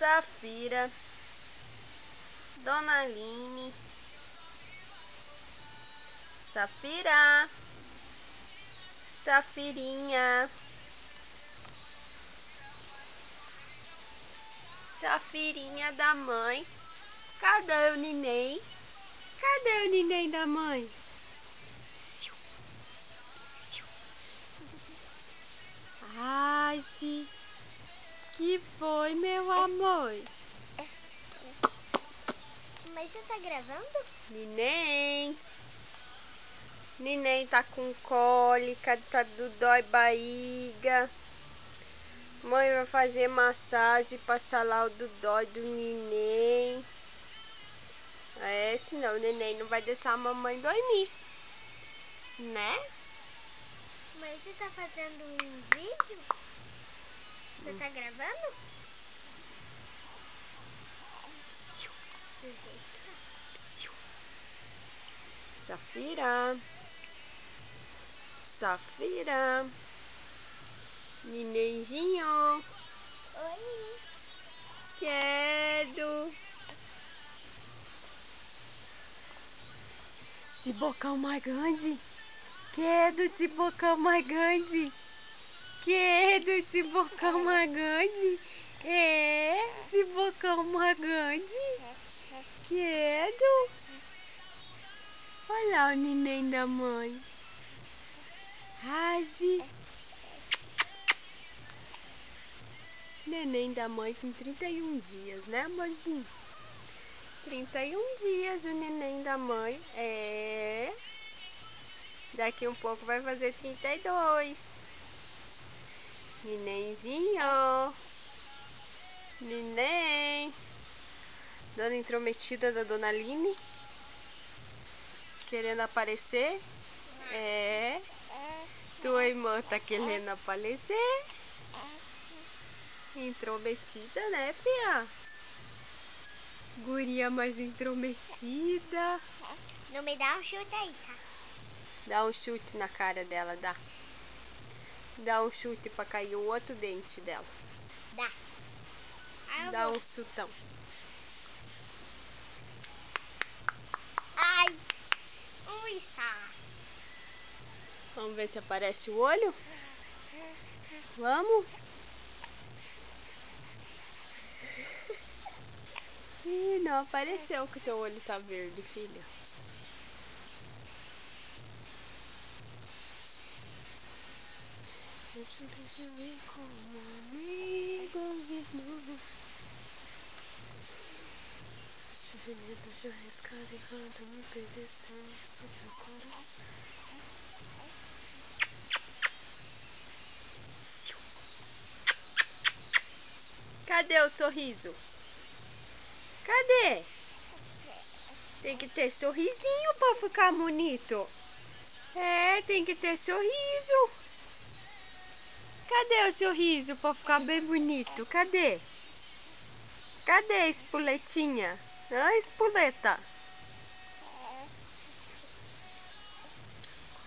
Safira, Dona Aline, Safira, Safirinha, Safirinha da mãe. Cadê o neném? Cadê o neném da mãe? Ai, sim. Que foi, meu amor? Mas você tá gravando? Neném. Neném tá com cólica, tá dói barriga. Mãe vai fazer massagem, passar lá o dói do neném. É, senão o neném não vai deixar a mamãe dormir. Né? Mas você tá fazendo um vídeo? Você tá gravando? Do jeito que tá. Safira. Safira. Nenenzinho. Oi. Quero. De bocão mais grande. Quero de bocão mais grande. Quero esse bocão mais grande. É, esse bocão mais grande. Quero. Olha lá o neném da mãe. Razi. Neném da mãe com 31 dias, né, amorzinho? 31 dias o neném da mãe. É. Daqui um pouco vai fazer 32. Nenenzinho. Neném. Dona intrometida da Dona Aline. Querendo aparecer. É. Tua irmã tá querendo aparecer. Intrometida, né, fia? Guria mais intrometida. Não me dá um chute aí, tá? Dá um chute na cara dela, dá. Dá um chute pra cair o outro dente dela. Dá. Dá um chutão. Ai. Ui, tá. Vamos ver se aparece o olho? Vamos? Ih, não apareceu que teu olho tá verde, filha. Deixa eu ver como amigo vivo. Veneno já rescarregado, me obedecendo sobre o coração. Cadê o sorriso? Cadê? Tem que ter sorrisinho pra ficar bonito. É, tem que ter sorriso. Cadê o sorriso pra ficar bem bonito? Cadê? Cadê a espoletinha? Ah, espoleta.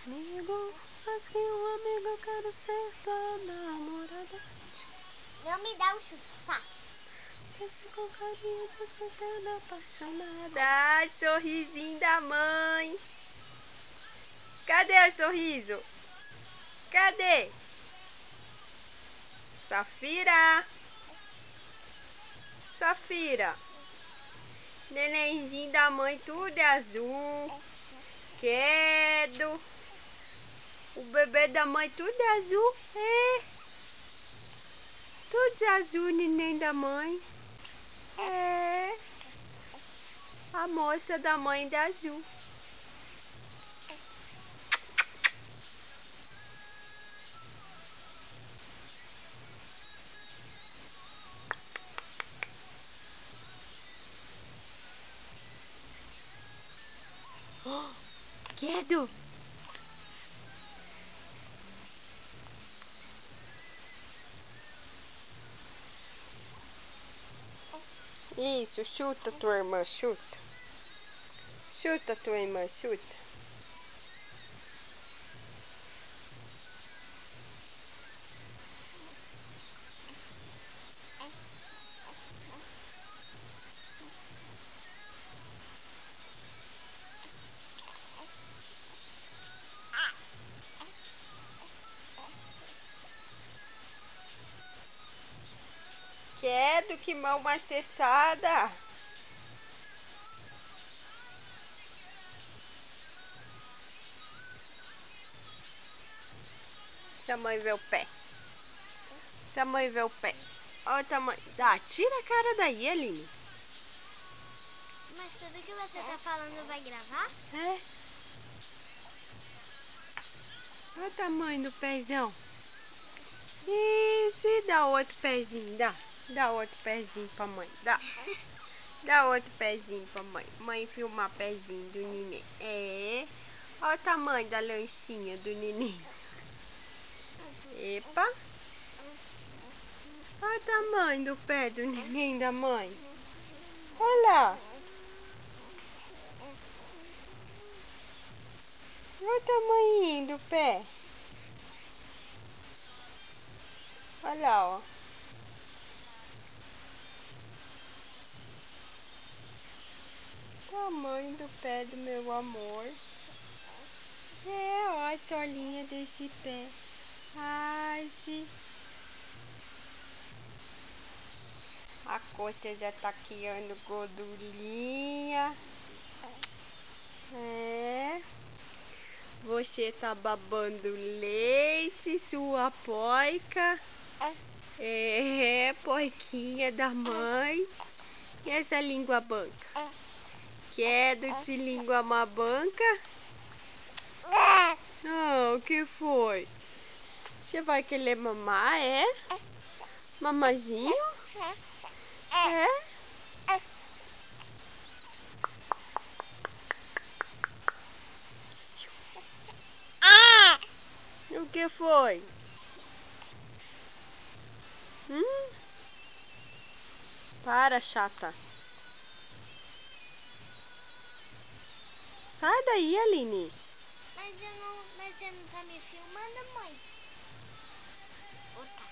Amigo, mas que um amigo eu quero ser tua namorada. Não me dá um chute, tá? Pense com carinho, você tá apaixonada. Ai, sorrisinho da mãe. Cadê o sorriso? Cadê? Safira. Safira. Nenenzinho da mãe, tudo é azul. Quero. O bebê da mãe, tudo é azul. É. Tudo é azul, neném da mãe. É. A moça da mãe da azul. Oh, quero. Isso, chuta tua irmã, chuta. Chuta tua irmã, chuta. Credo, que mão macessada. Se a mãe vê o pé. Se a mãe vê o pé. Olha o tamanho. Tira a cara daí, Aline. Mas tudo que você tá falando vai gravar? É. Olha o tamanho do pezão. Isso, e dá outro pezinho, dá. Dá outro pezinho pra mãe, dá. Dá outro pezinho pra mãe. Mãe filmar pezinho do neném. É. Olha o tamanho da lanchinha do neném. Epa. Olha o tamanho do pé do neném da mãe. Olha lá. Olha o tamanho do pé. Olha lá, ó. Tamanho do pé do meu amor. É, ó a solinha desse pé. Ai, sim. A coxa já tá criando gordurinha. É. Você tá babando leite, sua poica. É, poiquinha da mãe. E essa língua banca? Quero de língua mabanca? Não, o que foi? Você vai querer mamar, é? Mamazinho? É? O que foi? Para, chata. Sai daí, Aline. Mas você não tá me filmando, mãe? Opa.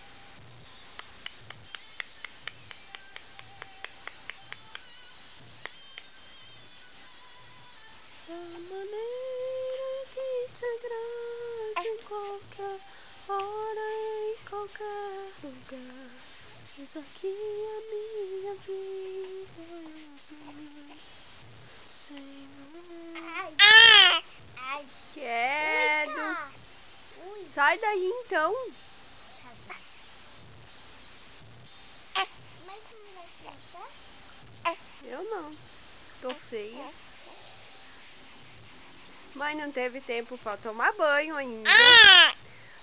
Da maneira que te agrade, em qualquer hora, em qualquer lugar. Isso aqui é minha vida, Senhor. Ai. Quero. Ui. Sai daí então. Mas você não vai se mostrar? Eu não. Tô feia. Mãe não teve tempo pra tomar banho ainda.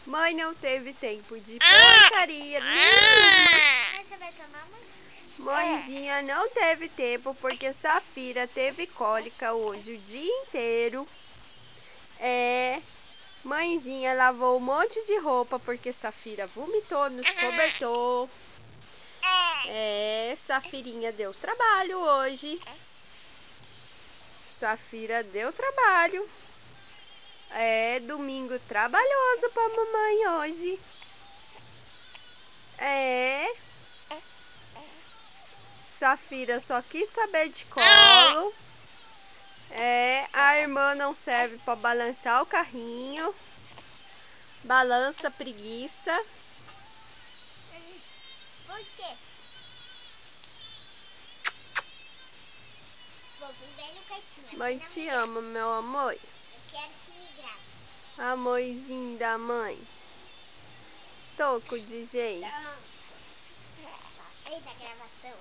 Mãe não teve tempo de porcaria nenhuma. Mas você vai tomar, mãe? Mãezinha não teve tempo porque Safira teve cólica hoje o dia inteiro. É. Mãezinha lavou um monte de roupa porque Safira vomitou nos cobertor. É, Safirinha deu trabalho hoje. Safira deu trabalho. É, domingo trabalhoso pra mamãe hoje. É. Safira só quis saber de colo. É, a irmã não serve pra balançar o carrinho. Balança preguiça. Por quê? Vou vir bem no cantinho. Mãe te ama, meu amor. Eu quero que me grave. Amorzinho da mãe. Toco de gente. Gostei da gravação.